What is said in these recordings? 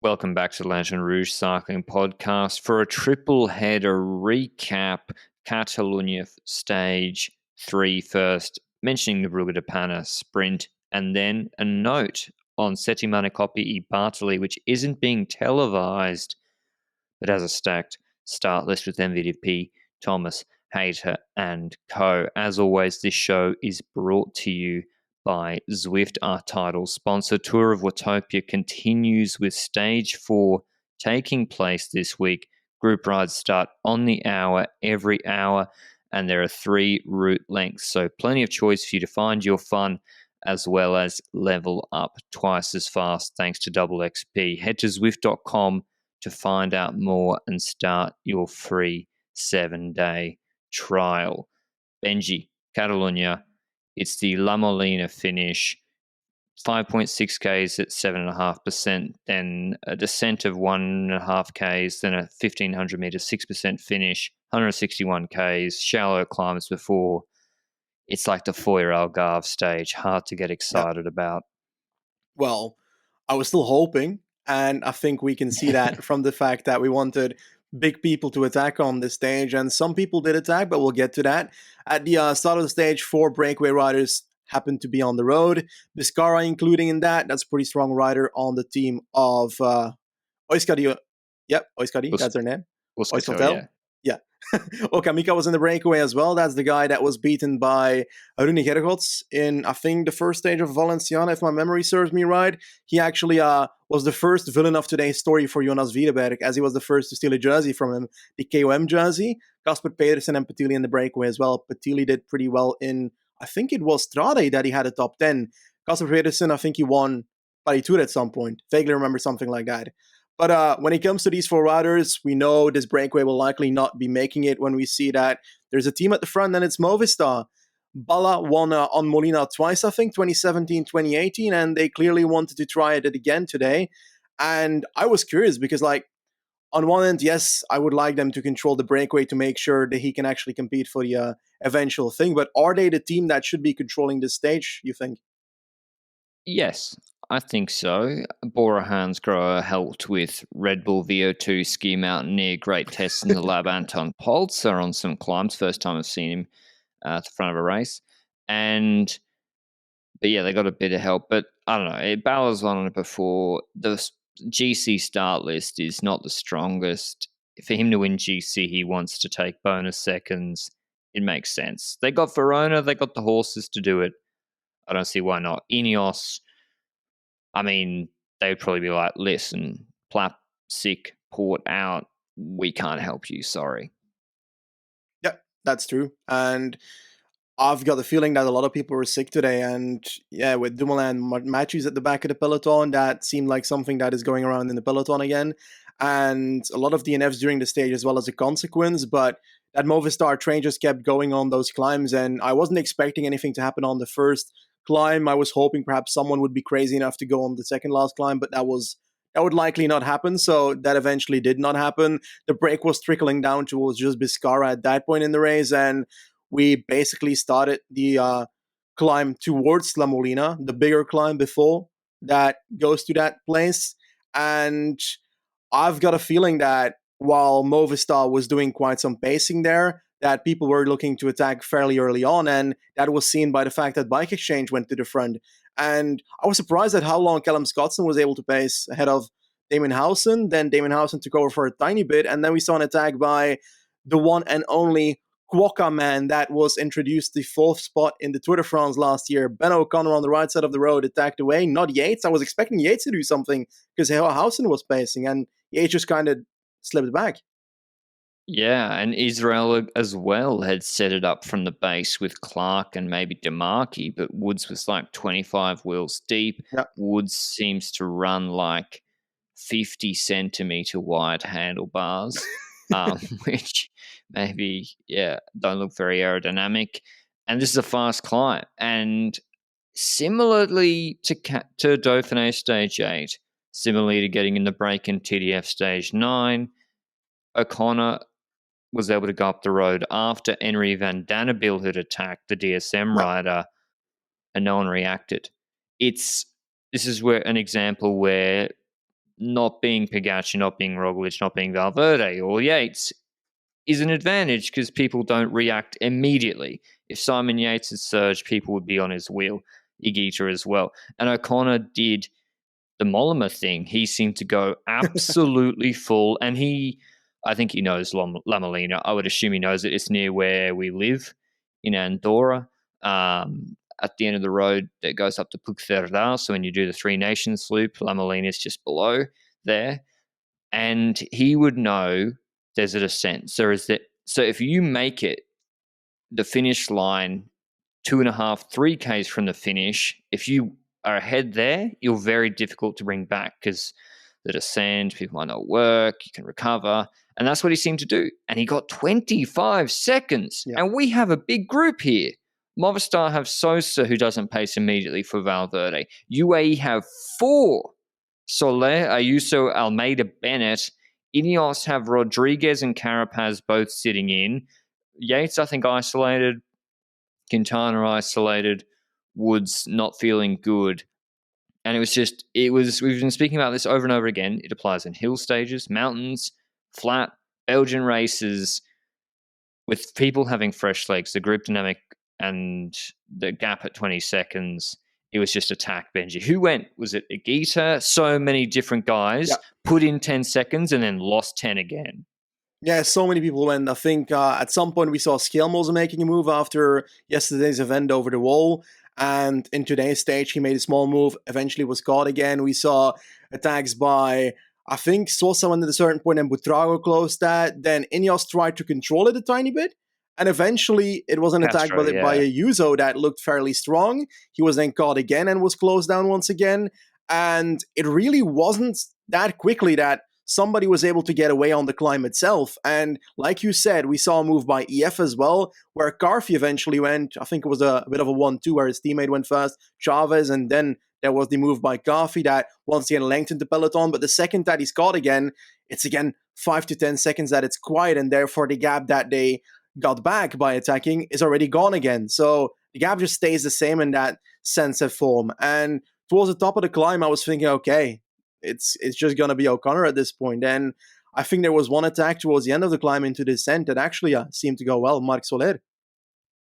Welcome back to the Lanterne Rouge Cycling Podcast for a triple header recap. Catalunya stage 3 first, mentioning the Brugge-De Panne sprint, and then a note on Settimana Coppi Bartali, which isn't being televised, but has a stacked start list with MVP, Thomas, Hayter, and co. As always, this show is brought to you by Zwift, our title sponsor. Tour of Watopia continues with stage 4 taking place this week. Group rides start on the hour, every hour, and there are 3 route lengths, so plenty of choice for you to find your fun as well as level up twice as fast thanks to Double XP. Head to Zwift.com to find out more and start your free 7-day trial. Benji, Catalunya, it's the La Molina finish, 5.6 Ks at 7.5%, then a descent of 1.5 Ks, then a 1,500 metres, 6% finish, 161 Ks, shallow climbs before. It's like the Foyer Algarve stage, hard to get excited about. Well, I was still hoping, and I think we can see that from the fact that we wanted big people to attack on this stage, and some people did attack, but we'll get to that. At the start of the stage, 4 breakaway riders happened to be on the road. Biscara including in that. That's a pretty strong rider on the team of Oiskadi. Yep, Oiskadi, that's her name. Oiskaltel. Yeah. Okamika was in the breakaway as well. That's the guy that was beaten by Rune Gergots in, I think, the first stage of Valenciana, if my memory serves me right. He actually was the first villain of today's story for Jonas Wiedeberg, as he was the first to steal a jersey from him, the KOM jersey. Kasper Pedersen and Petili in the breakaway as well. Petili did pretty well in, I think it was Strade that he had a top 10. Kasper Pedersen, I think he won Paris Tour at some point. Vaguely remember something like that. But when it comes to these 4 riders, we know this breakaway will likely not be making it when we see that there's a team at the front, and it's Movistar. Bala won on Molina twice, I think, 2017, 2018, and they clearly wanted to try it again today. And I was curious because, on one end, yes, I would like them to control the breakaway to make sure that he can actually compete for the eventual thing. But are they the team that should be controlling this stage, you think? Yes, I think so. Bora Hansgrohe helped with Red Bull VO2 Ski Mountaineer. Great tests in the lab. Anton Polzer on some climbs. First time I've seen him at the front of a race. But yeah, they got a bit of help. But I don't know. Balor's on it before. The GC start list is not the strongest. For him to win GC, he wants to take bonus seconds. It makes sense. They got Verona. They got the horses to do it. I don't see why not. Ineos, I mean, they would probably be like, listen, Plap, sick, port out. We can't help you. Sorry. Yeah, that's true. And I've got the feeling that a lot of people were sick today. And yeah, with Dumoulin and Matthews at the back of the peloton, that seemed like something that is going around in the peloton again. And a lot of DNFs during the stage as well as a consequence. But that Movistar train just kept going on those climbs. And I wasn't expecting anything to happen on the first climb. I was hoping perhaps someone would be crazy enough to go on the second last climb, but that would likely not happen. So that eventually did not happen. The break was trickling down towards just Biscara at that point in the race, and we basically started the climb towards La Molina, the bigger climb before that goes to that place. And I've got a feeling that while Movistar was doing quite some pacing there, that people were looking to attack fairly early on, and that was seen by the fact that Bike Exchange went to the front. And I was surprised at how long Callum Scottson was able to pace ahead of Damon Howson. Then Damon Howson took over for a tiny bit, and then we saw an attack by the one and only Quokka man that was introduced the 4th spot in the Tour de France last year. Ben O'Connor on the right side of the road attacked away, not Yates. I was expecting Yates to do something because Howson was pacing, and Yates just kind of slipped back. Yeah, and Israel as well had set it up from the base with Clark and maybe DeMarchi, but Woods was like 25 wheels deep. Yep. Woods seems to run like 50 centimeter wide handlebars, which maybe, don't look very aerodynamic. And this is a fast climb. And similarly to Dauphiné Stage 8, similarly to getting in the break in TDF Stage 9, O'Connor was able to go up the road after Henry Van Dannebiel had attacked the DSM rider, and no one reacted. This is where an example where not being Pogacar, not being Roglic, not being Valverde or Yates is an advantage because people don't react immediately. If Simon Yates had surged, people would be on his wheel. Higuita as well. And O'Connor did the Molina thing. He seemed to go absolutely full. And I think he knows La Molina. I would assume he knows it. It's near where we live in Andorra. At the end of the road that goes up to Puigcerdà. So when you do the Three Nations loop, La Molina is just below there. And he would know there's a descent. So if you make it the finish line 2.5, 3Ks from the finish, if you are ahead there, you're very difficult to bring back because the descent, people might not work, you can recover. And that's what he seemed to do. And he got 25 seconds. Yeah. And we have a big group here. Movistar have Sosa, who doesn't pace immediately for Valverde. UAE have 4. Soler, Ayuso, Almeida, Bennett. Ineos have Rodriguez and Carapaz both sitting in. Yates, I think, isolated. Quintana isolated. Woods not feeling good. And we've been speaking about this over and over again. It applies in hill stages, mountains, flat, Belgian races, with people having fresh legs, the group dynamic and the gap at 20 seconds. It was just attack, Benji. Who went? Was it Higuita? So many different guys put in 10 seconds and then lost 10 again. Yeah, so many people went. I think at some point we saw Skelmos making a move after yesterday's event over the wall. And in today's stage, he made a small move, eventually was caught again. We saw attacks by, I think, Sosa went at a certain point and Buitrago closed that. Then Ineos tried to control it a tiny bit. And eventually it was an attack by Ayuso that looked fairly strong. He was then caught again and was closed down once again. And it really wasn't that quickly that somebody was able to get away on the climb itself. And like you said, we saw a move by EF as well, where Carfi eventually went. I think it was a bit of a 1-2 where his teammate went first, Chavez, and then there was the move by Carfi that once again lengthened the peloton. But the second that he's caught again, it's again 5 to 10 seconds that it's quiet, and therefore the gap that they got back by attacking is already gone again. So the gap just stays the same in that sense of form. And towards the top of the climb, I was thinking, okay, it's just going to be O'Connor at this point. And I think there was one attack towards the end of the climb into the descent that actually seemed to go well. Marc Soler,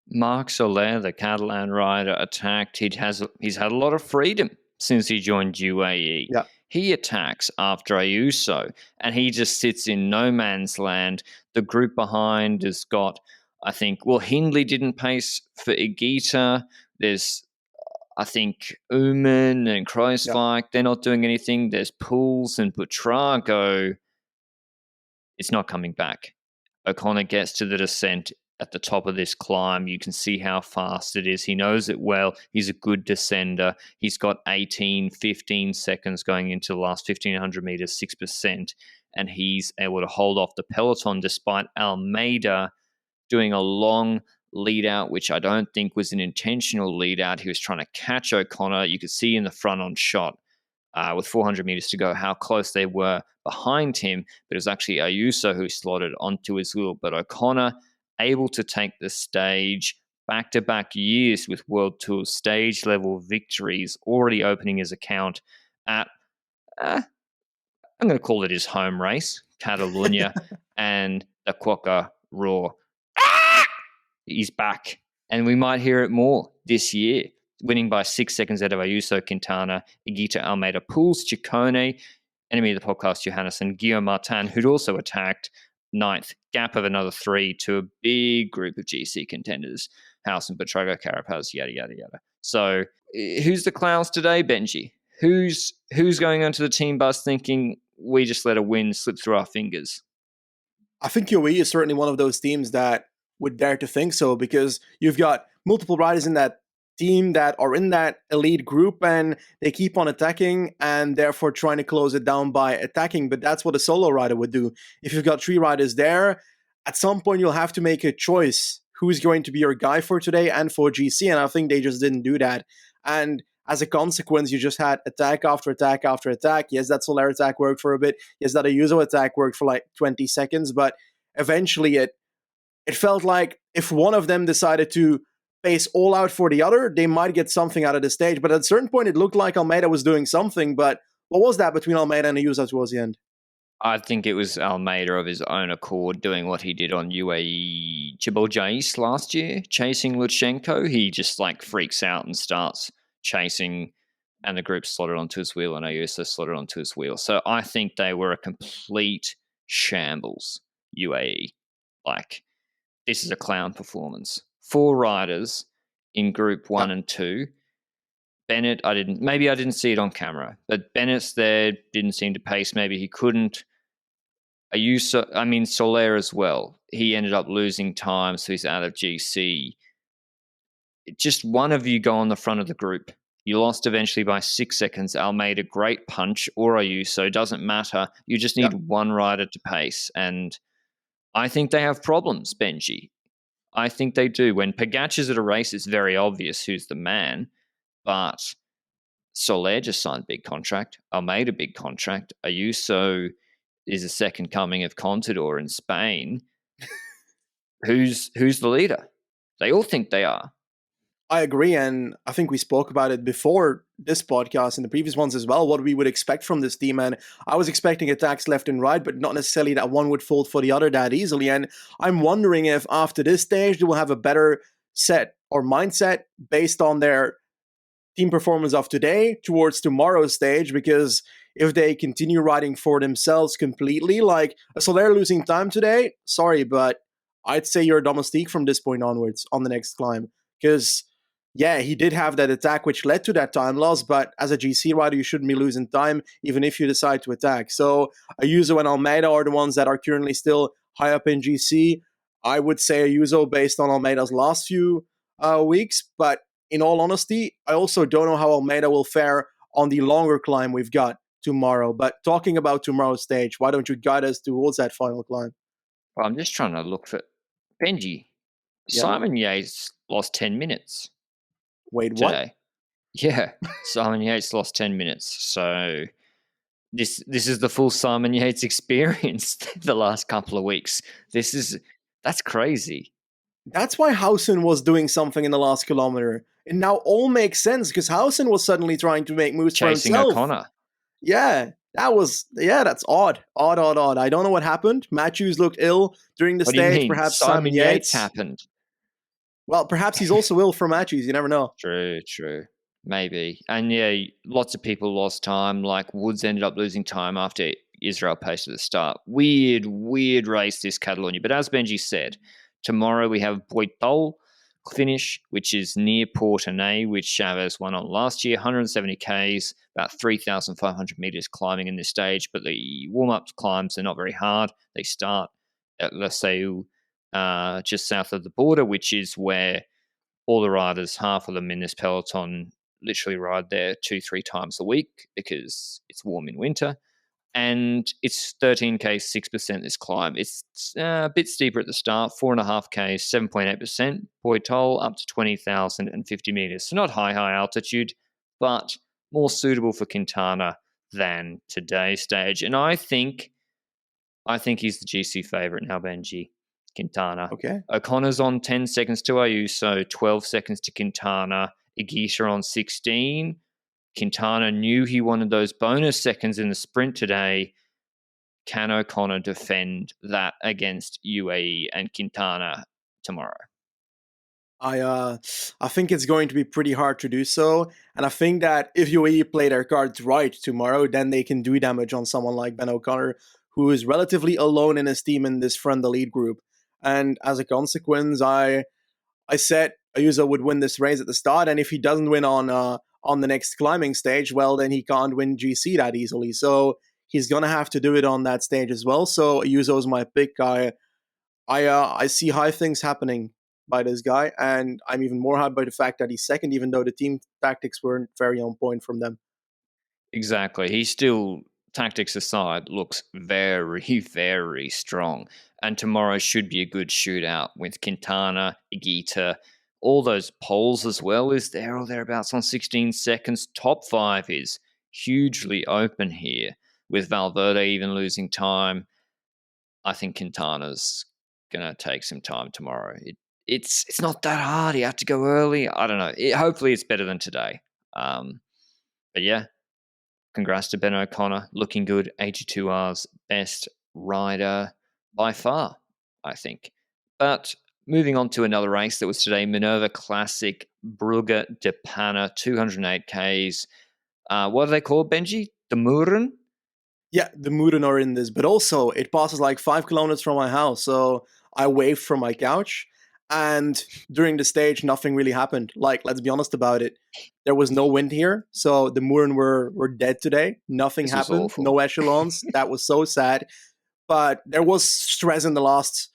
the Catalan rider, attacked. He's had a lot of freedom since he joined UAE. Yeah. He attacks after Ayuso, and he just sits in no man's land. The group behind has got, I think, Hindley didn't pace for Higuita. There's, I think, Uman and Kruiswijk, they're not doing anything. There's Pools and Buitrago. It's not coming back. O'Connor gets to the descent at the top of this climb. You can see how fast it is. He knows it well. He's a good descender. He's got 18, 15 seconds going into the last 1,500 meters, 6%. And he's able to hold off the peloton despite Almeida doing a long lead out, which I don't think was an intentional lead out. He was trying to catch O'Connor. You could see in the front on shot with 400 meters to go how close they were behind him, but it was actually Ayuso who slotted onto his wheel. But O'Connor able to take the stage, back-to-back years with World Tour stage level victories, already opening his account at I'm going to call it his home race, Catalonia, and the Quokka Raw. He's back, and we might hear it more this year, winning by 6 seconds out of Ayuso, Quintana, Higuita, Almeida, Pools, Ciccone, enemy of the podcast, Johannes, and Guillaume Martin, who'd also attacked 9th, gap of another 3 to a big group of GC contenders, House and Buitrago, Carapaz, yada, yada, yada. So who's the clowns today, Benji? Who's going onto the team bus thinking we just let a win slip through our fingers? I think UAE is certainly one of those teams that would dare to think so, because you've got multiple riders in that team that are in that elite group and they keep on attacking and therefore trying to close it down by attacking. But that's what a solo rider would do. If you've got 3 riders there, at some point you'll have to make a choice who's going to be your guy for today and for GC. And I think they just didn't do that. And as a consequence, you just had attack after attack after attack. Yes, that Soler attack worked for a bit. Yes, that Ayuso attack worked for like 20 seconds. But eventually it felt like if one of them decided to pace all out for the other, they might get something out of the stage. But at a certain point, it looked like Almeida was doing something, but What was that between Almeida and Ayuso towards the end? I think it was Almeida of his own accord doing what he did on UAE Jebel Jais last year, chasing Lutsenko. He just like freaks out and starts chasing, and the group slotted onto his wheel, and Ayuso slotted onto his wheel. So I think they were a complete shambles, UAE. Like, this is a clown performance. 4 riders in Group 1 and 2. Bennett, I didn't see it on camera, but Bennett's there, didn't seem to pace. Maybe he couldn't. Soler as well. He ended up losing time, so he's out of GC. Just one of you go on the front of the group. You lost eventually by 6 seconds. Almeida, great punch, or Ayuso, doesn't matter. You just need one rider to pace. And I think they have problems, Benji. I think they do. When Pogacar's at a race, it's very obvious who's the man. But Soler just signed a big contract. Almeida, big contract. Ayuso is a second coming of Contador in Spain. Who's the leader? They all think they are. I agree, and I think we spoke about it before this podcast and the previous ones as well, what we would expect from this team. And I was expecting attacks left and right, but not necessarily that one would fold for the other that easily. And I'm wondering if after this stage they will have a better set or mindset based on their team performance of today towards tomorrow's stage, because if they continue riding for themselves completely, like, so they're losing time today, sorry, but I'd say you're a domestique from this point onwards on the next climb. Because yeah, he did have that attack which led to that time loss, but as a GC rider, you shouldn't be losing time even if you decide to attack. So Ayuso and Almeida are the ones that are currently still high up in GC. I would say Ayuso based on Almeida's last few weeks, but in all honesty, I also don't know how Almeida will fare on the longer climb we've got tomorrow. But talking about tomorrow's stage, why don't you guide us towards that final climb? Well, I'm just trying to look for Benji. Yeah. Simon Yates lost 10 minutes. Wait, today. What? Yeah, Simon Yates lost 10 minutes. So this is the full Simon Yates experience the last couple of weeks. That's crazy. That's why Hausen was doing something in the last kilometer. It now all makes sense because Hausen was suddenly trying to make moves chasing for himself. O'Connor. Yeah, that's odd. Odd. I don't know what happened. Matthews looked ill during the stage. Perhaps Simon Yates happened. Well, perhaps he's also ill for Matthews. You never know. True. Maybe. And yeah, lots of people lost time. Like Woods ended up losing time after Israel paced at the start. Weird race this Catalonia. But as Benji said, tomorrow we have Boitol finish, which is near Portenay, which Chavez won on last year. 170 Ks, about 3,500 meters climbing in this stage. But the warm-up climbs are not very hard. They start at La Seu, just south of the border, which is where all the riders, half of them in this peloton, literally ride there 2-3 times a week because it's warm in winter. And it's 13K, 6% this climb. It's a bit steeper at the start, 4.5K, 7.8%. Boitol up to 20,050 meters. So not high altitude, but more suitable for Quintana than today's stage. And I think he's the GC favorite now, Benji. Quintana. Okay. O'Connor's on 10 seconds to Ayuso, 12 seconds to Quintana. Higuita on 16. Quintana knew he wanted those bonus seconds in the sprint today. Can O'Connor defend that against UAE and Quintana tomorrow? I think it's going to be pretty hard to do so. And I think that if UAE play their cards right tomorrow, then they can do damage on someone like Ben O'Connor, who is relatively alone in his team in this front lead group. And as a consequence, I said Ayuso would win this race at the start, and if he doesn't win on the next climbing stage, well, then he can't win GC that easily. So he's gonna have to do it on that stage as well. So Ayuso is my pick. I see high things happening by this guy, and I'm even more hyped by the fact that he's second, even though the team tactics weren't very on point from them. Exactly. He still, tactics aside, looks very, very strong. And tomorrow should be a good shootout with Quintana, Higuita, all those poles as well is there or thereabouts on 16 seconds. Top 5 is hugely open here with Valverde even losing time. I think Quintana's going to take some time tomorrow. It's not that hard. You have to go early. I don't know. Hopefully it's better than today. But yeah, congrats to Ben O'Connor. Looking good. 82 hours. Best rider by far, I think. But moving on to another race that was today, Minerva Classic Brugge-De Panne, 208 Ks. What are they called, Benji? The Muren? Yeah, the Muren are in this, but also it passes like 5 kilometers from my house. So I waved from my couch, and during the stage, nothing really happened. Like, let's be honest about it. There was no wind here, so the Muren were dead today. Nothing This was happened. awful. No echelons. That was so sad. But there was stress in the last,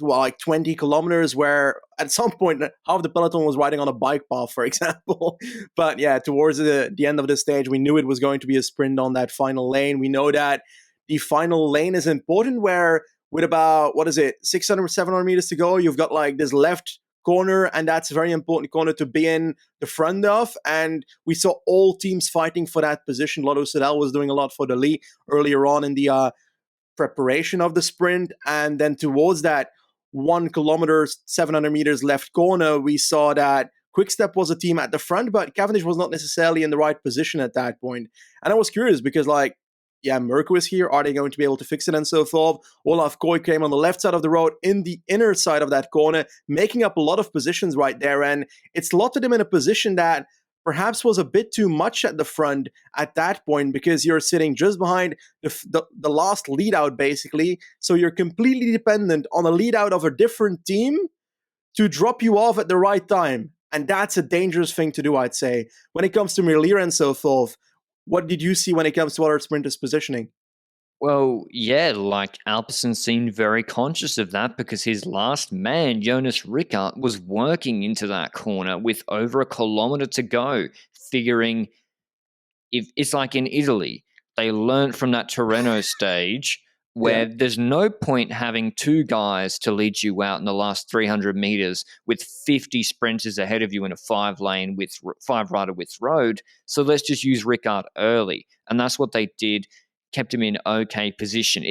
well, like 20 kilometers where at some point half the peloton was riding on a bike path, for example. But yeah, towards the end of the stage, we knew it was going to be a sprint on that final lane. We know that the final lane is important where with about, 600, 700 meters to go, you've got like this left corner, and that's a very important corner to be in the front of. And we saw all teams fighting for that position. Lotto Soudal was doing a lot for the lead earlier on in the preparation of the sprint, and then towards that 1 kilometer 700 meters left corner, we saw that Quickstep was a team at the front, but Cavendish was not necessarily in the right position at that point. And I was curious because, like, yeah, Merco is here. Are they going to be able to fix it and so forth? Olaf Koy came on the left side of the road in the inner side of that corner, making up a lot of positions right there. And it slotted him in a position that perhaps was a bit too much at the front at that point because you're sitting just behind the last lead out, basically. So you're completely dependent on a lead out of a different team to drop you off at the right time. And that's a dangerous thing to do, I'd say. When it comes to Merlier and so forth, what did you see when it comes to other sprinters' positioning? Well, yeah, like Alpecin seemed very conscious of that because his last man, Jonas Rickard, was working into that corner with over a kilometer to go, figuring if it's like in Italy, they learned from that Tirreno stage where there's no point having two guys to lead you out in the last 300 meters with 50 sprinters ahead of you in a five rider width road. So let's just use Rickard early. And that's what they did, kept him in okay position.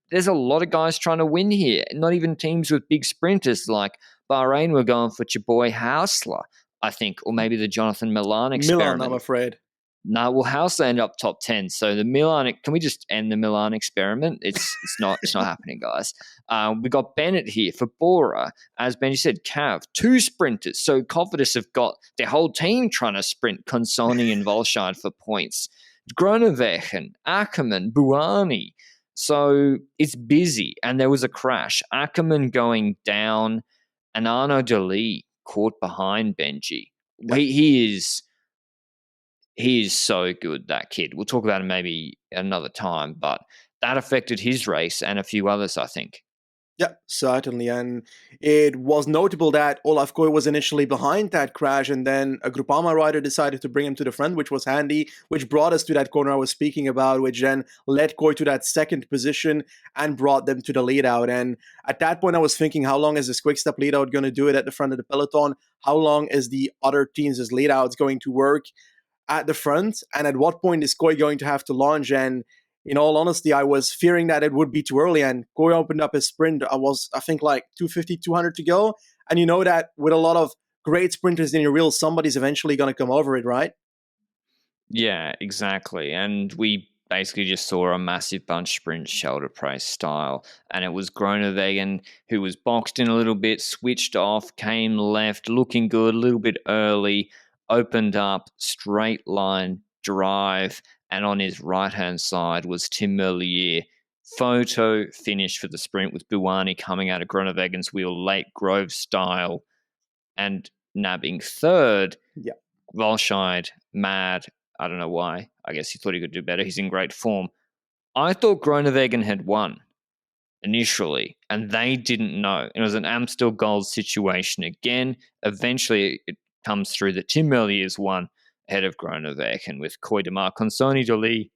There's a lot of guys trying to win here, not even teams with big sprinters like Bahrain were going for your boy Hausler, I think, or maybe the Jonathan Milan experiment. Milan, I'm afraid. No, well, Hausler ended up top 10. So the Milan, can we just end the Milan experiment? It's not happening, guys. We got Bennett here for Bora. As Benji said, Cav, two sprinters. So Cofidis have got their whole team trying to sprint Consoni and Volscheid for points. Groenewegen, Ackermann, Buani. So it's busy. And there was a crash. Ackermann going down and Arnaud Delis caught behind Benji. He is so good, that kid. We'll talk about him maybe another time, but that affected his race and a few others, I think. Yeah, certainly. And it was notable that Olaf Koy was initially behind that crash, and then a Groupama rider decided to bring him to the front, which was handy, which brought us to that corner I was speaking about, which then led Koy to that second position and brought them to the lead out. And at that point, I was thinking, how long is this Quickstep lead out going to do it at the front of the peloton? How long is the other teams' lead outs going to work at the front? And at what point is Koy going to have to launch? And in all honesty, I was fearing that it would be too early, and Koy opened up his sprint. I think, like 250, 200 to go. And you know that with a lot of great sprinters in your wheels, somebody's eventually going to come over it, right? Yeah, exactly. And we basically just saw a massive bunch sprint shoulder press style. And it was Groenewegen who was boxed in a little bit, switched off, came left, looking good, a little bit early, opened up, straight line drive. And on his right-hand side was Tim Merlier. Photo finish for the sprint with Buani coming out of Groenewegen's wheel, late Grove style, and nabbing third. Yeah. Volscheid, mad. I don't know why. I guess he thought he could do better. He's in great form. I thought Groenewegen had won initially, and they didn't know. It was an Amstel Gold situation again. Eventually, it comes through that Tim Merlier's won ahead of Groenewegen with Koy de Mar, Consoni Delis,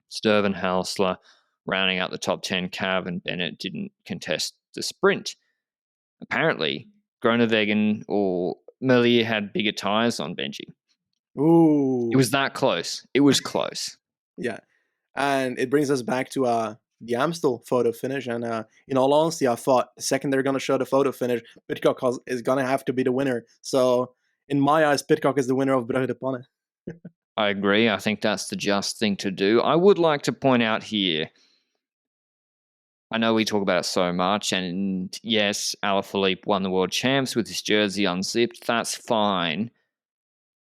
Sturven Hausler rounding out the top 10. Cav and Bennett didn't contest the sprint. Apparently, Groenewegen or Merlier had bigger tyres on, Benji. Ooh. It was that close. It was close. Yeah. And it brings us back to the Amstel photo finish. And in all honesty, I thought the second they're going to show the photo finish, Pidcock is going to have to be the winner. So in my eyes, Pidcock is the winner of Brugge-De Panne. I agree. I think that's the just thing to do. I would like to point out here, I know we talk about it so much, and yes, Alaphilippe won the world champs with his jersey unzipped. That's fine.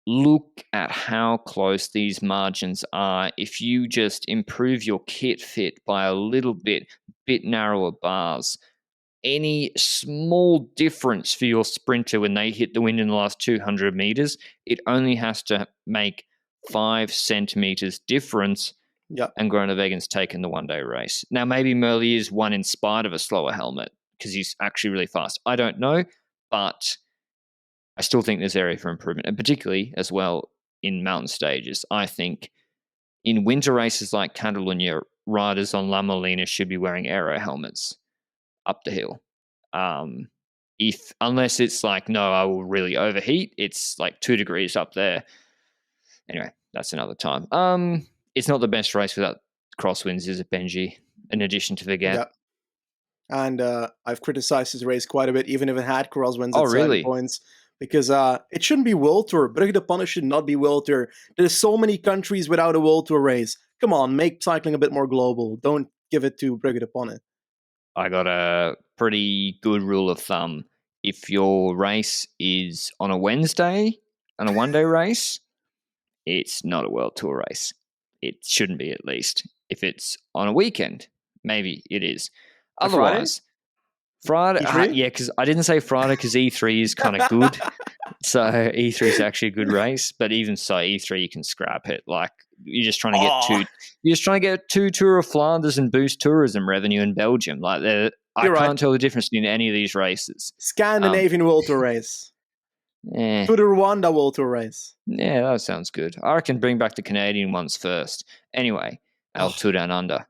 Look at how close these margins are. If you just improve your kit fit by a little bit narrower bars, any small difference for your sprinter when they hit the wind in the last 200 meters, it only has to make 5 centimeters difference. Yeah. And Groeneweggen's taken the one-day race. Now, maybe Merlier's won in spite of a slower helmet because he's actually really fast. I don't know, but I still think there's area for improvement, and particularly as well in mountain stages. I think in winter races like Catalunya, riders on La Molina should be wearing aero helmets up the hill. Unless it's like, no, I will really overheat. It's like 2 degrees up there. Anyway, that's another time. It's not the best race without crosswinds, is it, Benji? In addition to Verget. Yeah. And I've criticized his race quite a bit, even if it had crosswinds Oh, at certain really? points, because it shouldn't be World Tour. Brugge-De Panne should not be World Tour. There's so many countries without a World Tour race. Come on, make cycling a bit more global. Don't give it to Brugge-De Panne. I got a pretty good rule of thumb. If your race is on a Wednesday, on a one-day race, it's not a World Tour race. It shouldn't be, at least. If it's on a weekend, maybe it is. Otherwise, Friday, yeah, because I didn't say Friday because E3 is kind of good. So E3 is actually a good race, but even so, E3 you can scrap it. Like you're just trying to get two Tour of Flanders and boost tourism revenue in Belgium. Like I can't tell the difference in any of these races. Scandinavian World Tour race. To the Rwanda World Tour race. Yeah, that sounds good. I reckon bring back the Canadian ones first. Anyway, Tour Down Under,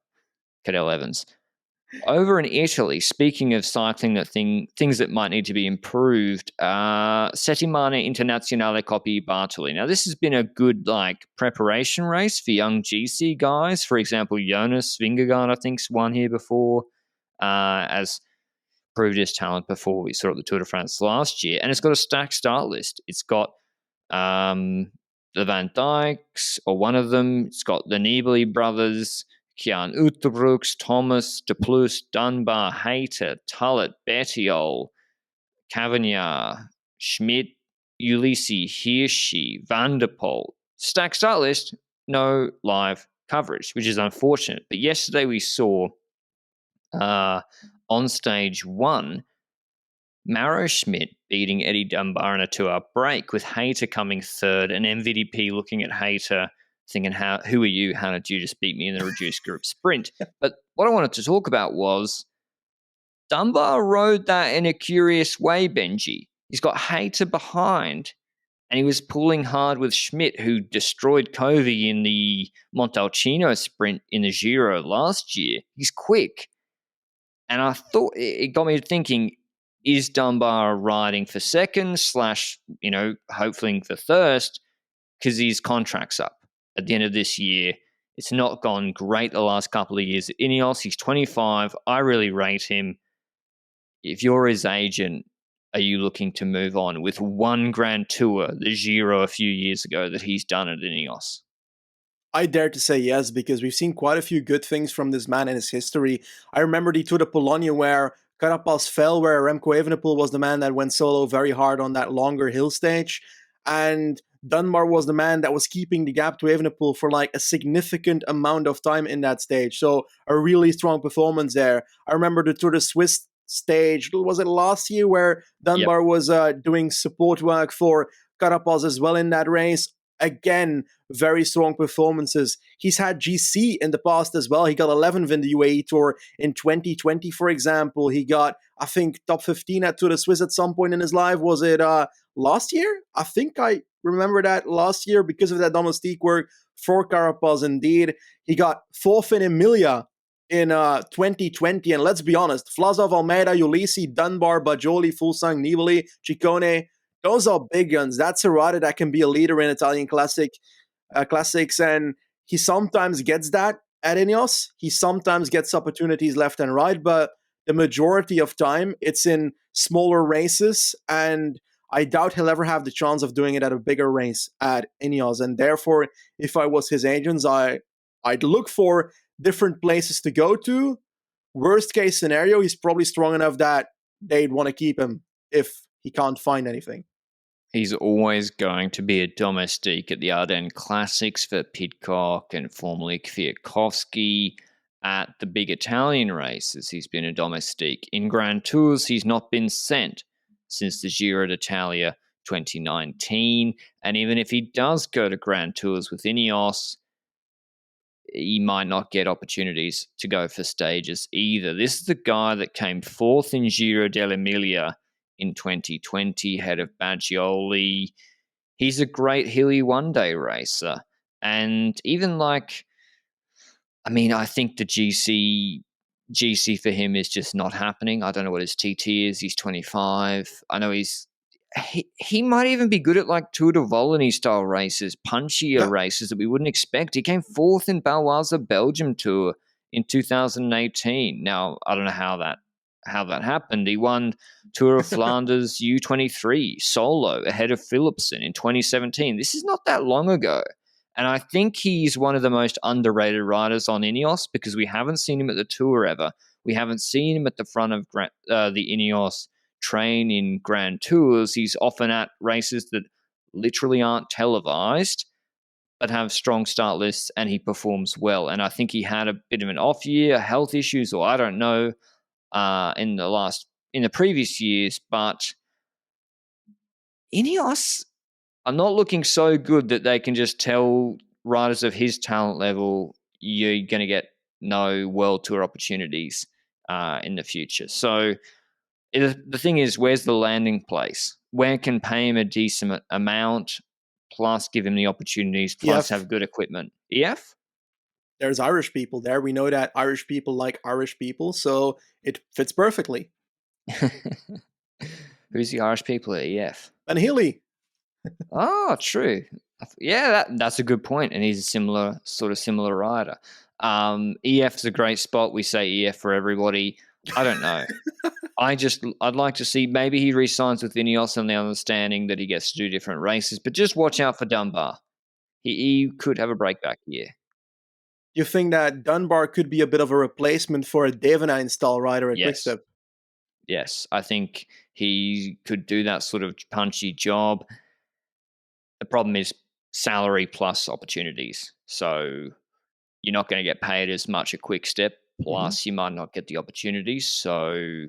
Cadel Evans. Over in Italy, speaking of cycling, things that might need to be improved, Settimana Internazionale Coppi Bartali. Now, this has been a good preparation race for young GC guys. For example, Jonas Vingegaard, I think's won here before, as proved his talent before we saw at the Tour de France last year. And it's got a stacked start list. It's got the Van Dijks, or one of them. It's got the Nibali brothers, Kjan Uterbrooks, Thomas, De Plus, Dunbar, Hayter, Tullett, Bettiol, Cavagna, Schmidt, Ulysses, Hirschi, Van der Poel. Stacked start list, no live coverage, which is unfortunate. But yesterday we saw on stage 1, Maro Schmidt beating Eddie Dunbar in a 2-hour break, with Hayter coming third, and MVDP looking at Hayter thinking, who are you? How did you just beat me in the reduced group sprint? But what I wanted to talk about was Dunbar rode that in a curious way, Benji. He's got Hayter behind, and he was pulling hard with Schmidt, who destroyed Covey in the Montalcino sprint in the Giro last year. He's quick. And I thought it got me thinking, is Dunbar riding for second / hopefully for first, because his contract's up at the end of this year? It's not gone great the last couple of years at Ineos. He's 25. I really rate him. If you're his agent, are you looking to move on with one Grand Tour, the Giro a few years ago, that he's done at Ineos? I dare to say yes, because we've seen quite a few good things from this man in his history. I remember the Tour de Polonia where Carapaz fell, where Remco Evenepoel was the man that went solo very hard on that longer hill stage. And Dunbar was the man that was keeping the gap to Evenepoel for a significant amount of time in that stage. So a really strong performance there. I remember the Tour de Suisse stage, was it last year, where Dunbar was doing support work for Carapaz as well in that race. Again, very strong performances. He's had GC in the past as well. He got 11th in the UAE Tour in 2020, for example. He got, I think, top 15 at Tour de Suisse at some point in his life. Was it last year? I think I remember that last year because of that domestique work for Carapaz, indeed. He got 4th in Emilia in 2020. And let's be honest, Vlasov, Almeida, Ulisi, Dunbar, Bajoli, Fulsang, Nibali, Ciccone, those are big guns. That's a rider that can be a leader in Italian classics, and he sometimes gets that at Ineos. He sometimes gets opportunities left and right, but the majority of time, it's in smaller races. And I doubt he'll ever have the chance of doing it at a bigger race at Ineos. And therefore, if I was his agents, I'd look for different places to go to. Worst case scenario, he's probably strong enough that they'd want to keep him if he can't find anything. He's always going to be a domestique at the Ardennes Classics for Pidcock and formerly Kwiatkowski. At the big Italian races, he's been a domestique. In Grand Tours, he's not been sent since the Giro d'Italia 2019. And even if he does go to Grand Tours with Ineos, he might not get opportunities to go for stages either. This is the guy that came fourth in Giro dell'Emilia in 2020, head of Baggioli. He's a great hilly one-day racer. And even I think the GC for him is just not happening. I don't know what his TT is. He's 25. I know he might even be good at Tour de Volony style races, punchier races that we wouldn't expect. He came fourth in Baloise Belgium Tour in 2018. Now, I don't know how that happened. He won Tour of Flanders U23 solo ahead of Philipsen in 2017. This is not that long ago. And I think he's one of the most underrated riders on Ineos because we haven't seen him at the Tour ever. We haven't seen him at the front of the Ineos train in Grand Tours. He's often at races that literally aren't televised but have strong start lists, and he performs well. And I think he had a bit of an off year, health issues, or I don't know, in the previous years. But Ineos are not looking so good that they can just tell riders of his talent level, you're going to get no World Tour opportunities in the future. So the thing is, where's the landing place? Where can pay him a decent amount, plus give him the opportunities, plus have good equipment? EF? There's Irish people there. We know that Irish people like Irish people, so it fits perfectly. Who's the Irish people at EF? Ben Healy. Oh, true. Yeah, that's a good point, and he's a similar rider. EF's a great spot. We say EF for everybody. I don't know. I'd like to see maybe he re-signs with Ineos on the understanding that he gets to do different races, but just watch out for Dunbar. He could have a breakback year. You think that Dunbar could be a bit of a replacement for a Devanine style rider at Quickstep? Yes, I think he could do that sort of punchy job. The problem is salary plus opportunities. So you're not going to get paid as much at Quickstep, plus you might not get the opportunities. So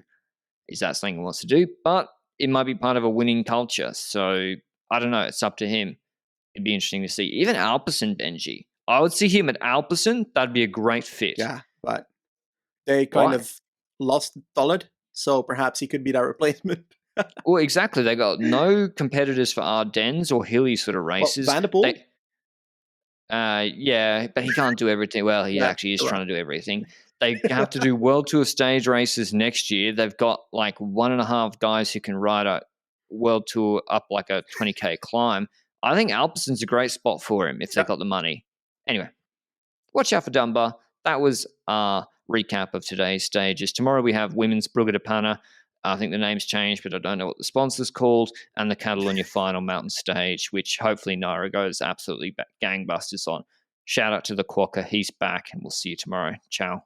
is that something he wants to do? But it might be part of a winning culture. So I don't know. It's up to him. It'd be interesting to see. Even Alpecin, Benji. I would see him at Alpecin. That'd be a great fit. Yeah, but they kind of lost Tollett, so perhaps he could be that replacement. Well, exactly. They got no competitors for Ardennes or hilly sort of races. Van der Poel? Yeah, but he can't do everything. Well, he actually is trying to do everything. They have to do World Tour stage races next year. They've got 1.5 guys who can ride a World Tour up a 20K climb. I think Alpecin's a great spot for him if they got the money. Anyway, watch out for Dunbar. That was our recap of today's stages. Tomorrow we have Women's Brugge-De Panne. I think the name's changed, but I don't know what the sponsor's called, and the Catalonia final mountain stage, which hopefully Naira goes absolutely gangbusters on. Shout out to the Quokka. He's back, and we'll see you tomorrow. Ciao.